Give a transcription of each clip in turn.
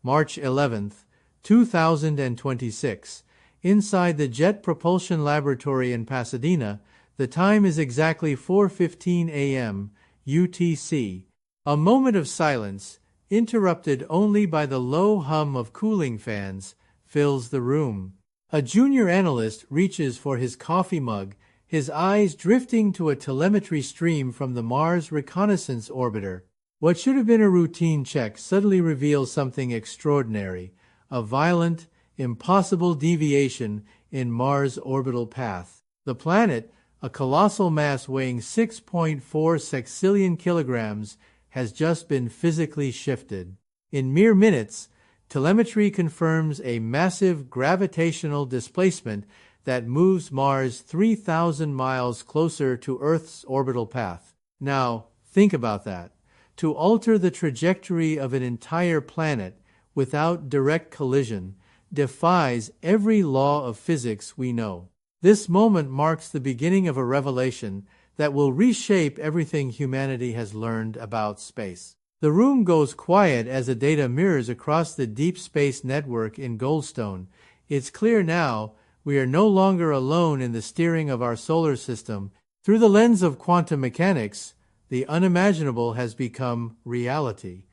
March 11, 2026. Inside the Jet Propulsion Laboratory in Pasadena, the time is exactly 4:15 a.m. UTC. A moment of silence, interrupted only by the low hum of cooling fans, fills the room. A junior analyst reaches for his coffee mug, his eyes drifting to a telemetry stream from the Mars Reconnaissance Orbiter. What should have been a routine check suddenly reveals something extraordinary, a violent, impossible deviation in Mars' orbital path. The planet, a colossal mass weighing 6.4 sextillion kilograms, has just been physically shifted. In mere minutes, telemetry confirms a massive gravitational displacement that moves Mars 3,000 miles closer to Earth's orbital path. Now, think about that. To alter the trajectory of an entire planet without direct collision defies every law of physics we know. This moment marks the beginning of a revelation that will reshape everything humanity has learned about space. The room goes quiet as the data mirrors across the deep space network in Goldstone. It's clear now we are no longer alone in the steering of our solar system. Through the lens of quantum mechanics, the unimaginable has become reality.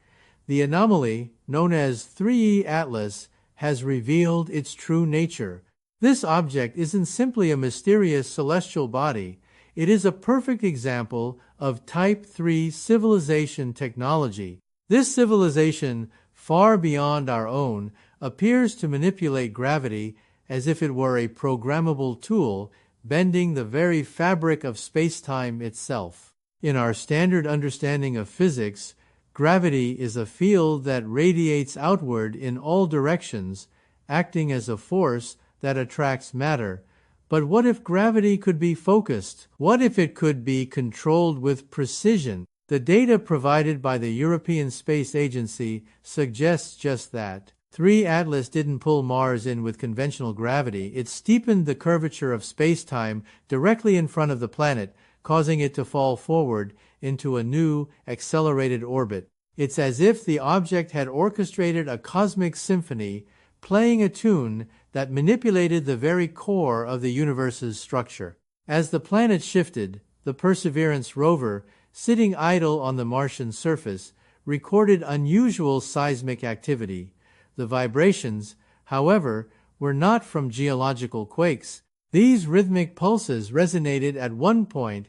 The anomaly, known as 3E Atlas, has revealed its true nature. This object isn't simply a mysterious celestial body. It is a perfect example of Type 3 civilization technology. This civilization, far beyond our own, appears to manipulate gravity as if it were a programmable tool, bending the very fabric of space-time itself. In our standard understanding of physics, gravity is a field that radiates outward in all directions, acting as a force that attracts matter. But what if gravity could be focused? What if it could be controlled with precision? The data provided by the European Space Agency suggests just that. 3 Atlas didn't pull Mars in with conventional gravity. It steepened the curvature of space-time directly in front of the planet, causing it to fall forward into a new, accelerated orbit. It's as if the object had orchestrated a cosmic symphony, playing a tune that manipulated the very core of the universe's structure. As the planet shifted, the Perseverance rover, sitting idle on the Martian surface, recorded unusual seismic activity. The vibrations, however, were not from geological quakes. These rhythmic pulses resonated at 1.42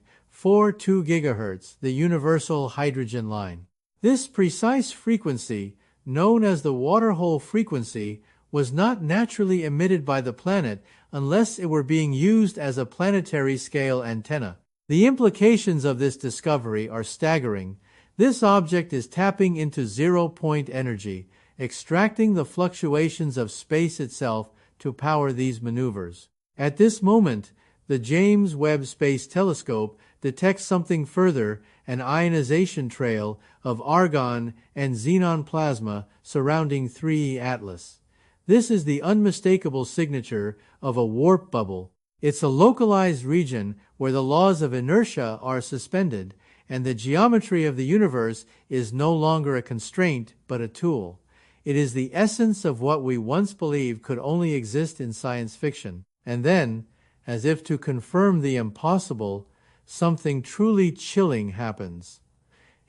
GHz, the universal hydrogen line. This precise frequency, known as the waterhole frequency, was not naturally emitted by the planet unless it were being used as a planetary-scale antenna. The implications of this discovery are staggering. This object is tapping into zero-point energy, extracting the fluctuations of space itself to power these maneuvers. At this moment, the James Webb Space Telescope detects something further, an ionization trail of argon and xenon plasma surrounding 3E Atlas. This is the unmistakable signature of a warp bubble. It's a localized region where the laws of inertia are suspended, and the geometry of the universe is no longer a constraint but a tool. It is the essence of what we once believed could only exist in science fiction. And then, as if to confirm the impossible, something truly chilling happens.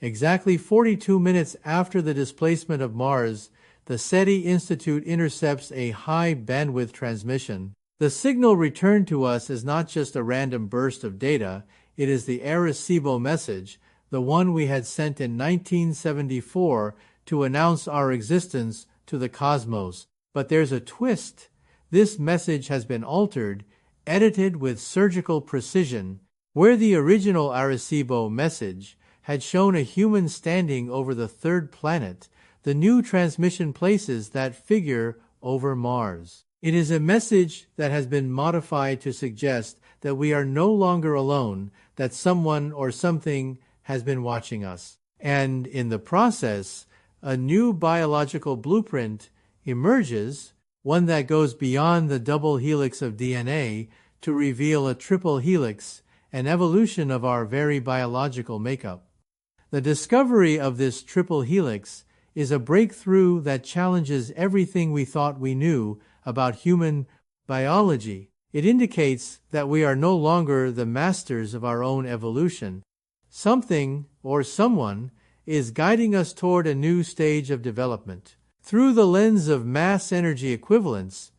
Exactly 42 minutes after the displacement of Mars, the SETI Institute intercepts a high-bandwidth transmission. The signal returned to us is not just a random burst of data, it is the Arecibo message, the one we had sent in 1974 to announce our existence to the cosmos. But there's a twist. This message has been altered, edited with surgical precision. Where the original Arecibo message had shown a human standing over the third planet, the new transmission places that figure over Mars. It is a message that has been modified to suggest that we are no longer alone, that someone or something has been watching us. And in the process, a new biological blueprint emerges, one that goes beyond the double helix of DNA to reveal a triple helix, an evolution of our very biological makeup. The discovery of this triple helix is a breakthrough that challenges everything we thought we knew about human biology. It indicates that we are no longer the masters of our own evolution. Something, or someone, is guiding us toward a new stage of development. Through the lens of mass energy equivalence,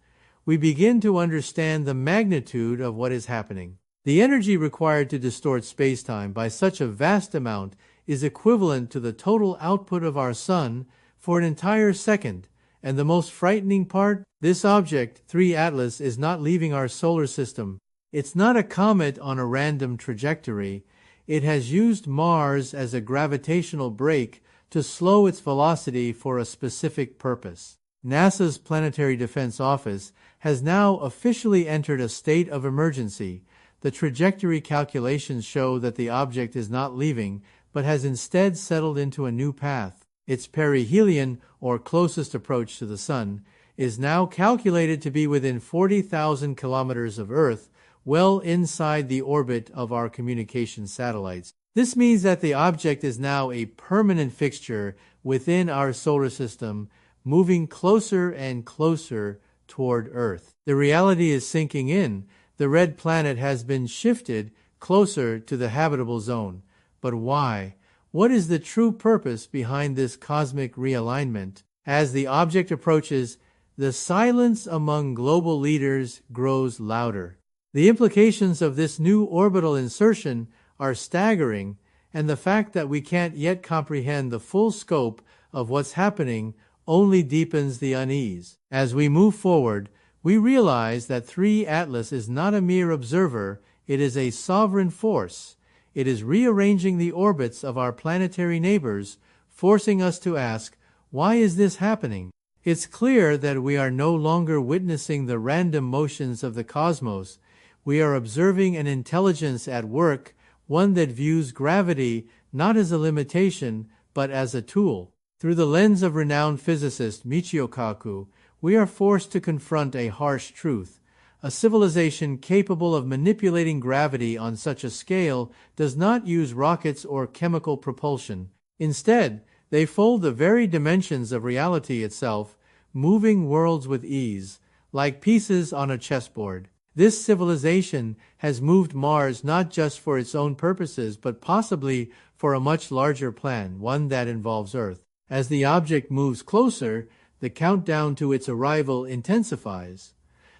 we begin to understand the magnitude of what is happening. The energy required to distort spacetime by such a vast amount is equivalent to the total output of our Sun for an entire second. And the most frightening part, this object, 3 Atlas, is not leaving our solar system. It's not a comet on a random trajectory. It has used Mars as a gravitational brake to slow its velocity for a specific purpose. NASA's Planetary Defense Office has now officially entered a state of emergency. The trajectory calculations show that the object is not leaving, but has instead settled into a new path. Its perihelion, or closest approach to the Sun, is now calculated to be within 40,000 kilometers of Earth, well inside the orbit of our communication satellites. This means that the object is now a permanent fixture within our solar system, moving closer and closer toward Earth. The reality is sinking in. The red planet has been shifted closer to the habitable zone. But why? What is the true purpose behind this cosmic realignment? As the object approaches, the silence among global leaders grows louder. The implications of this new orbital insertion are staggering, and the fact that we can't yet comprehend the full scope of what's happening only deepens the unease. As we move forward, we realize that 3 Atlas is not a mere observer, it is a sovereign force. It is rearranging the orbits of our planetary neighbors, forcing us to ask, why is this happening? It's clear that we are no longer witnessing the random motions of the cosmos. We are observing an intelligence at work, one that views gravity not as a limitation, but as a tool. Through the lens of renowned physicist Michio Kaku, we are forced to confront a harsh truth. A civilization capable of manipulating gravity on such a scale does not use rockets or chemical propulsion. Instead, they fold the very dimensions of reality itself, moving worlds with ease, like pieces on a chessboard. This civilization has moved Mars not just for its own purposes, but possibly for a much larger plan, one that involves Earth. As the object moves closer, the countdown to its arrival intensifies.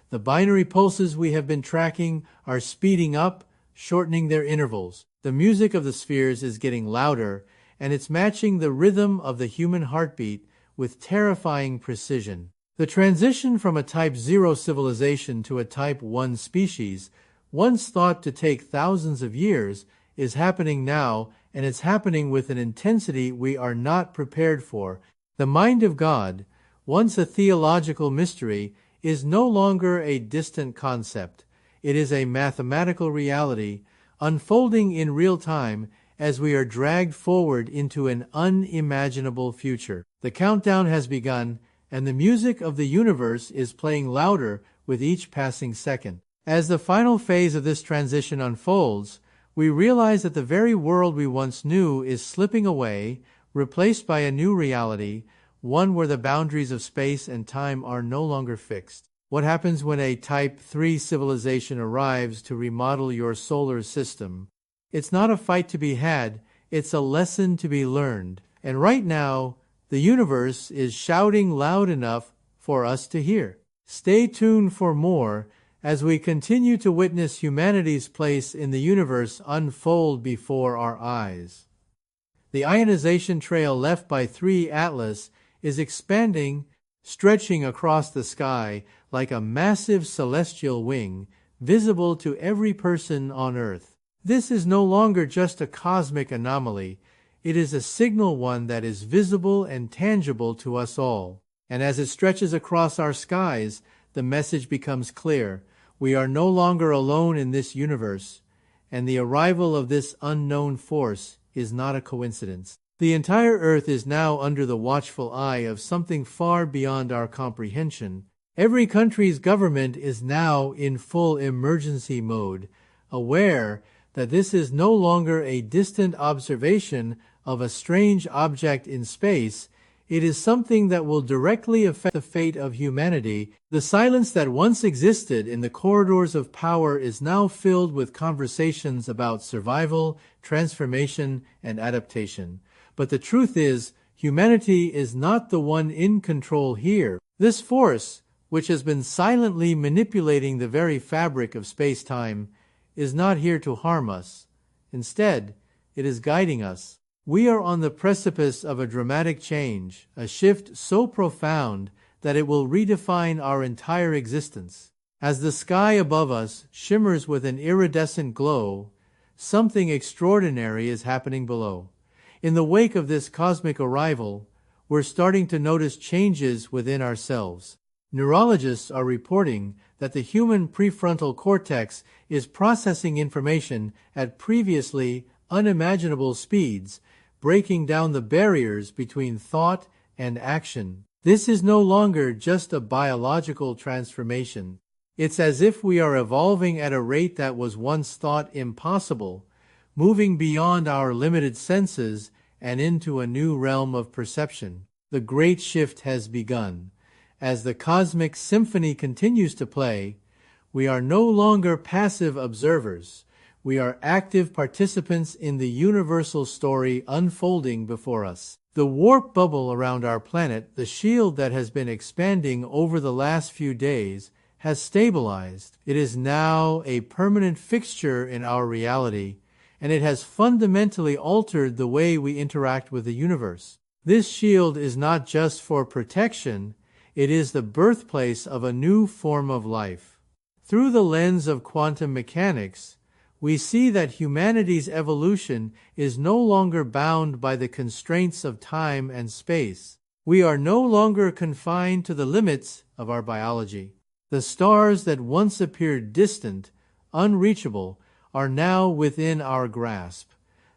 The binary pulses we have been tracking are speeding up, shortening their intervals. The music of the spheres is getting louder, and it's matching the rhythm of the human heartbeat with terrifying precision. The transition from a Type 0 civilization to a Type 1 species, once thought to take thousands of years, is happening now, and it's happening with an intensity we are not prepared for. The mind of God, once a theological mystery, is no longer a distant concept. It is a mathematical reality, unfolding in real time as we are dragged forward into an unimaginable future. The countdown has begun, and the music of the universe is playing louder with each passing second. As the final phase of this transition unfolds, we realize that the very world we once knew is slipping away, replaced by a new reality, one where the boundaries of space and time are no longer fixed. What happens when a Type 3 civilization arrives to remodel your solar system? It's not a fight to be had, it's a lesson to be learned. And right now, the universe is shouting loud enough for us to hear. Stay tuned for more as we continue to witness humanity's place in the universe unfold before our eyes. The ionization trail left by 3 Atlas is expanding, stretching across the sky like a massive celestial wing, visible to every person on Earth. This is no longer just a cosmic anomaly. It is a signal, one that is visible and tangible to us all. And as it stretches across our skies, the message becomes clear. We are no longer alone in this universe, and the arrival of this unknown force is not a coincidence. The entire Earth is now under the watchful eye of something far beyond our comprehension. Every country's government is now in full emergency mode, aware that this is no longer a distant observation of a strange object in space. It is something that will directly affect the fate of humanity. The silence that once existed in the corridors of power is now filled with conversations about survival, transformation, and adaptation. But the truth is, humanity is not the one in control here. This force, which has been silently manipulating the very fabric of space-time, is not here to harm us. Instead, it is guiding us. We are on the precipice of a dramatic change, a shift so profound that it will redefine our entire existence. As the sky above us shimmers with an iridescent glow, something extraordinary is happening below. In the wake of this cosmic arrival, we're starting to notice changes within ourselves. Neurologists are reporting that the human prefrontal cortex is processing information at previously unimaginable speeds, breaking down the barriers between thought and action. This is no longer just a biological transformation. It's as if we are evolving at a rate that was once thought impossible, moving beyond our limited senses and into a new realm of perception. The great shift has begun. As the cosmic symphony continues to play, we are no longer passive observers. We are active participants in the universal story unfolding before us. The warp bubble around our planet, the shield that has been expanding over the last few days, has stabilized. It is now a permanent fixture in our reality, and it has fundamentally altered the way we interact with the universe. This shield is not just for protection, it is the birthplace of a new form of life. Through the lens of quantum mechanics, we see that humanity's evolution is no longer bound by the constraints of time and space. We are no longer confined to the limits of our biology. The stars that once appeared distant, unreachable, are now within our grasp.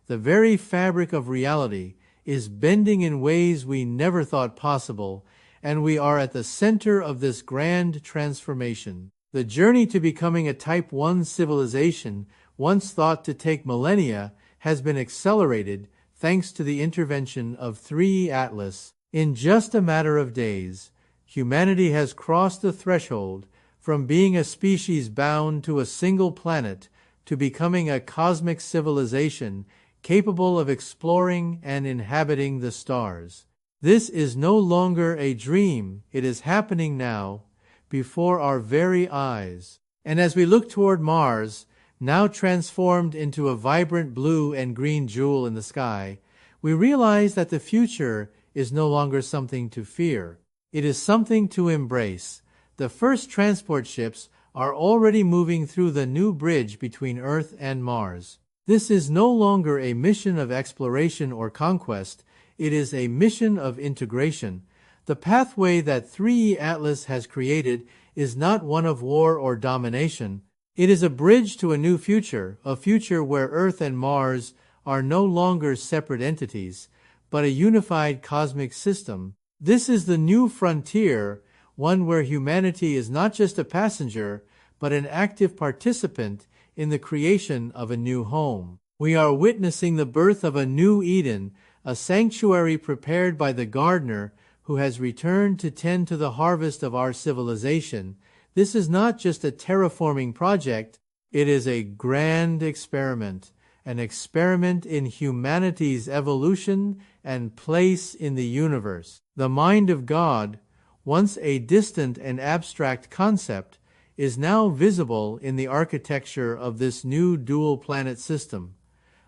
The very fabric of reality is bending in ways we never thought possible, and we are at the center of this grand transformation. The journey to becoming a Type 1 civilization, once thought to take millennia, has been accelerated thanks to the intervention of 3E Atlas. In just a matter of days, humanity has crossed the threshold from being a species bound to a single planet to becoming a cosmic civilization capable of exploring and inhabiting the stars. This is no longer a dream, it is happening now, before our very eyes. And as we look toward Mars, now transformed into a vibrant blue and green jewel in the sky, we realize that the future is no longer something to fear. It is something to embrace. The first transport ships are already moving through the new bridge between Earth and Mars. This is no longer a mission of exploration or conquest, it is a mission of integration. The pathway that 3E Atlas has created is not one of war or domination. It is a bridge to a new future, a future where Earth and Mars are no longer separate entities, but a unified cosmic system. This is the new frontier, one where humanity is not just a passenger, but an active participant in the creation of a new home. We are witnessing the birth of a new Eden, a sanctuary prepared by the gardener who has returned to tend to the harvest of our civilization. This is not just a terraforming project, it is a grand experiment, an experiment in humanity's evolution and place in the universe. The mind of God, once a distant and abstract concept, is now visible in the architecture of this new dual-planet system,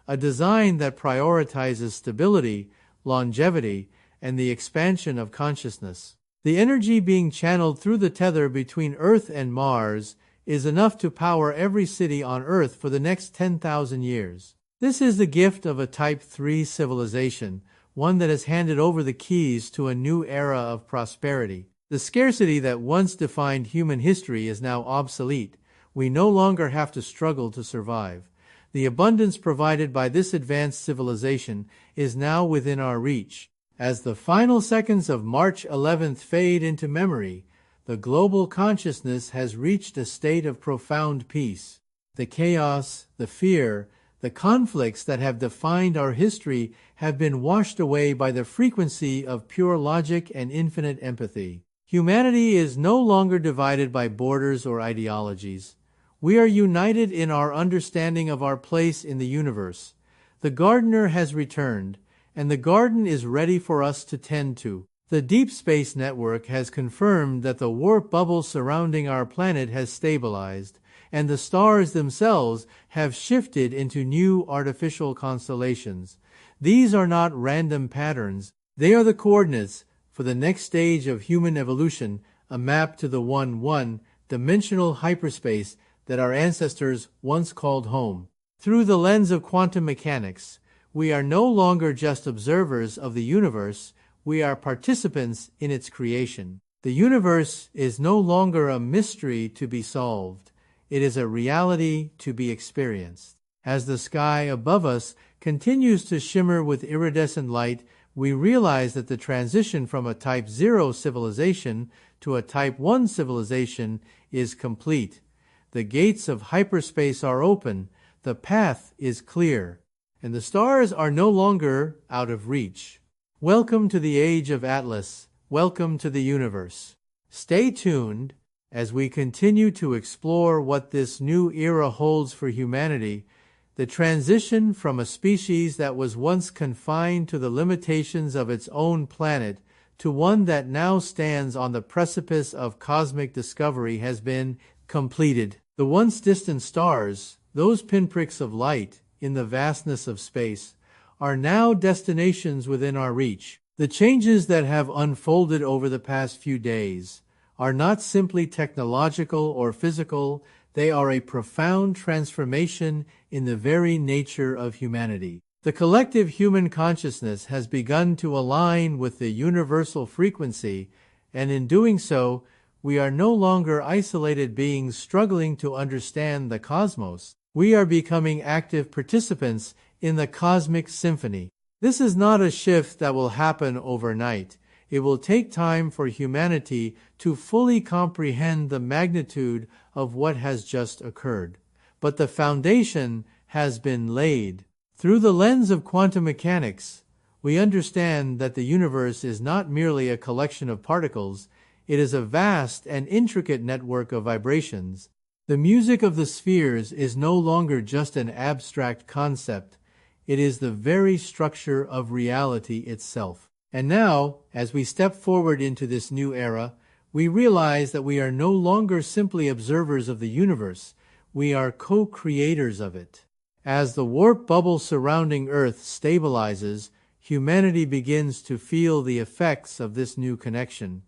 a design that prioritizes stability, longevity, and the expansion of consciousness. The energy being channeled through the tether between Earth and Mars is enough to power every city on Earth for the next 10,000 years. This is the gift of a Type 3 civilization, one that has handed over the keys to a new era of prosperity. The scarcity that once defined human history is now obsolete. We no longer have to struggle to survive. The abundance provided by this advanced civilization is now within our reach. As the final seconds of March 11th fade into memory, the global consciousness has reached a state of profound peace. The chaos, the fear, The conflicts that have defined our history have been washed away by the frequency of pure logic and infinite empathy. Humanity is no longer divided by borders or ideologies. We are united in our understanding of our place in the universe. The gardener has returned, and the garden is ready for us to tend to. The Deep Space Network has confirmed that the warp bubble surrounding our planet has stabilized, and the stars themselves have shifted into new artificial constellations. These are not random patterns. They are the coordinates for the next stage of human evolution, a map to the one-dimensional hyperspace that our ancestors once called home. Through the lens of quantum mechanics, we are no longer just observers of the universe, we are participants in its creation. The universe is no longer a mystery to be solved. It is a reality to be experienced. As the sky above us continues to shimmer with iridescent light, we realize that the transition from a Type 0 civilization to a Type 1 civilization is complete. The gates of hyperspace are open, the path is clear, and the stars are no longer out of reach. Welcome to the age of Atlas. Welcome to the universe. Stay tuned as we continue to explore what this new era holds for humanity, the transition from a species that was once confined to the limitations of its own planet to one that now stands on the precipice of cosmic discovery has been completed. The once distant stars, those pinpricks of light in the vastness of space, are now destinations within our reach. The changes that have unfolded over the past few days are not simply technological or physical, they are a profound transformation in the very nature of humanity. The collective human consciousness has begun to align with the universal frequency, and in doing so, we are no longer isolated beings struggling to understand the cosmos. We are becoming active participants in the cosmic symphony. This is not a shift that will happen overnight. It will take time for humanity to fully comprehend the magnitude of what has just occurred. But the foundation has been laid. Through the lens of quantum mechanics, we understand that the universe is not merely a collection of particles, it is a vast and intricate network of vibrations. The music of the spheres is no longer just an abstract concept, it is the very structure of reality itself. And now, as we step forward into this new era, we realize that we are no longer simply observers of the universe, we are co-creators of it. As the warp bubble surrounding Earth stabilizes, humanity begins to feel the effects of this new connection.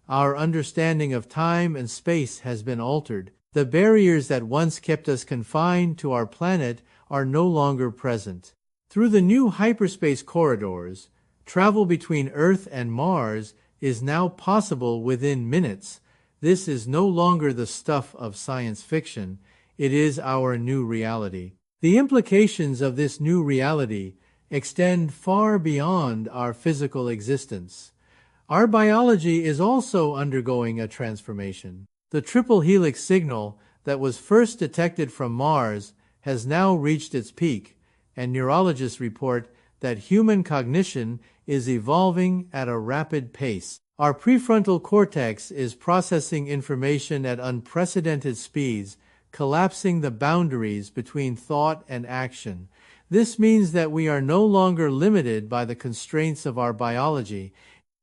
Our understanding of time and space has been altered. The barriers that once kept us confined to our planet are no longer present. Through the new hyperspace corridors, travel between Earth and Mars is now possible within minutes. This is no longer the stuff of science fiction. It is our new reality. The implications of this new reality extend far beyond our physical existence. Our biology is also undergoing a transformation. The triple helix signal that was first detected from Mars has now reached its peak, and neurologists report that human cognition is evolving at a rapid pace. Our prefrontal cortex is processing information at unprecedented speeds, collapsing the boundaries between thought and action. This means that we are no longer limited by the constraints of our biology.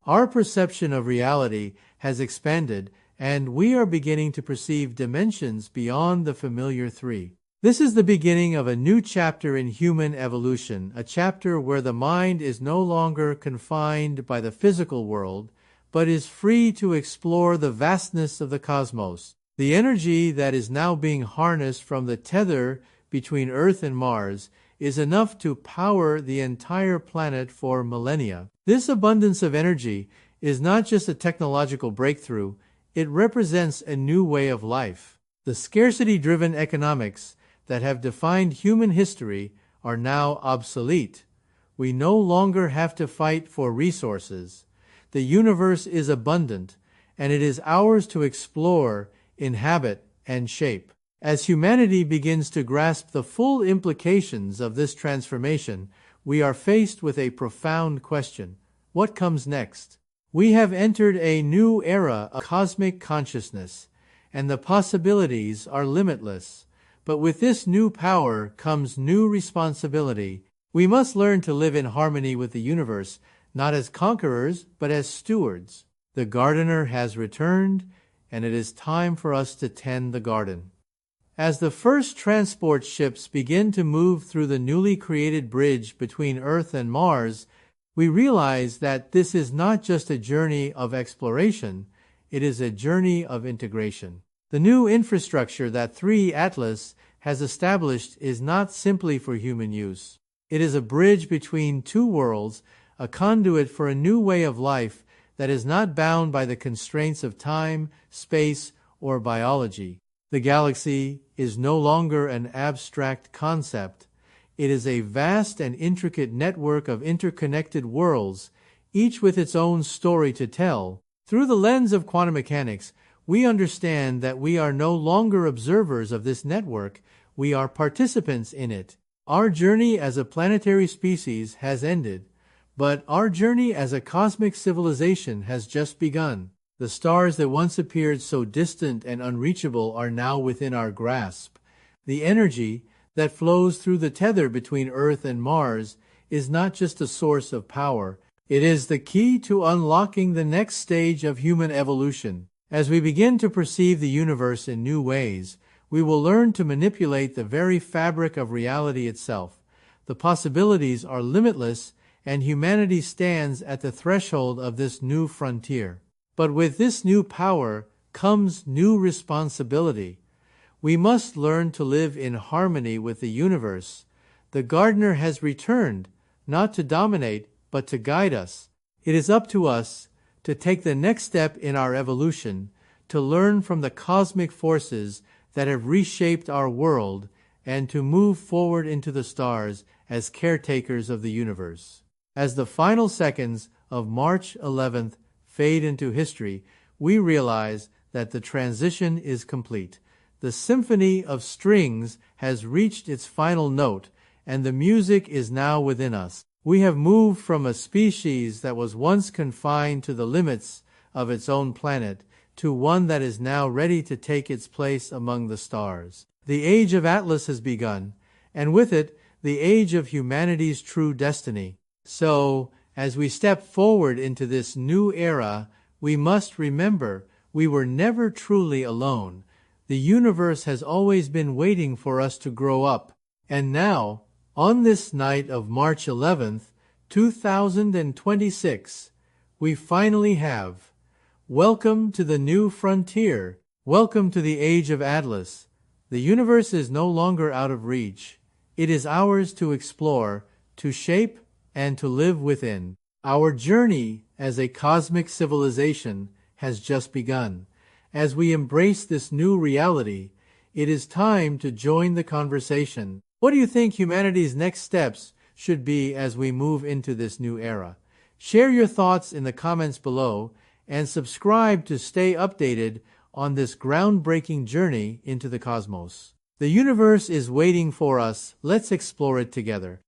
Our perception of reality has expanded, and we are beginning to perceive dimensions beyond the familiar three. This is the beginning of a new chapter in human evolution, a chapter where the mind is no longer confined by the physical world, but is free to explore the vastness of the cosmos. The energy that is now being harnessed from the tether between Earth and Mars is enough to power the entire planet for millennia. This abundance of energy is not just a technological breakthrough, it represents a new way of life. The scarcity-driven economics that have defined human history are now obsolete. We no longer have to fight for resources. The universe is abundant, and it is ours to explore, inhabit, and shape. As humanity begins to grasp the full implications of this transformation, we are faced with a profound question. What comes next? We have entered a new era of cosmic consciousness, and the possibilities are limitless. But with this new power comes new responsibility. We must learn to live in harmony with the universe, not as conquerors, but as stewards. The gardener has returned, and it is time for us to tend the garden. As the first transport ships begin to move through the newly created bridge between Earth and Mars, we realize that this is not just a journey of exploration, it is a journey of integration. The new infrastructure that 3 Atlas has established is not simply for human use. It is a bridge between 2 worlds, a conduit for a new way of life that is not bound by the constraints of time, space, or biology. The galaxy is no longer an abstract concept. It is a vast and intricate network of interconnected worlds, each with its own story to tell. Through the lens of quantum mechanics, we understand that we are no longer observers of this network, we are participants in it. Our journey as a planetary species has ended, but our journey as a cosmic civilization has just begun. The stars that once appeared so distant and unreachable are now within our grasp. The energy that flows through the tether between Earth and Mars is not just a source of power, it is the key to unlocking the next stage of human evolution. As we begin to perceive the universe in new ways, we will learn to manipulate the very fabric of reality itself. The possibilities are limitless, and humanity stands at the threshold of this new frontier. But with this new power comes new responsibility. We must learn to live in harmony with the universe. The gardener has returned, not to dominate, but to guide us. It is up to us to take the next step in our evolution, to learn from the cosmic forces that have reshaped our world, and to move forward into the stars as caretakers of the universe. As the final seconds of March 11th fade into history, we realize that the transition is complete. The symphony of strings has reached its final note, and the music is now within us. We have moved from a species that was once confined to the limits of its own planet to one that is now ready to take its place among the stars. The age of Atlas has begun, and with it, the age of humanity's true destiny. So, as we step forward into this new era, we must remember we were never truly alone. The universe has always been waiting for us to grow up. And now, on this night of March 11th, 2026, we finally have. Welcome to the new frontier. Welcome to the age of Atlas. The universe is no longer out of reach. It is ours to explore, to shape, and to live within. Our journey as a cosmic civilization has just begun. As we embrace this new reality, it is time to join the conversation. What do you think humanity's next steps should be as we move into this new era? Share your thoughts in the comments below and subscribe to stay updated on this groundbreaking journey into the cosmos. The universe is waiting for us. Let's explore it together.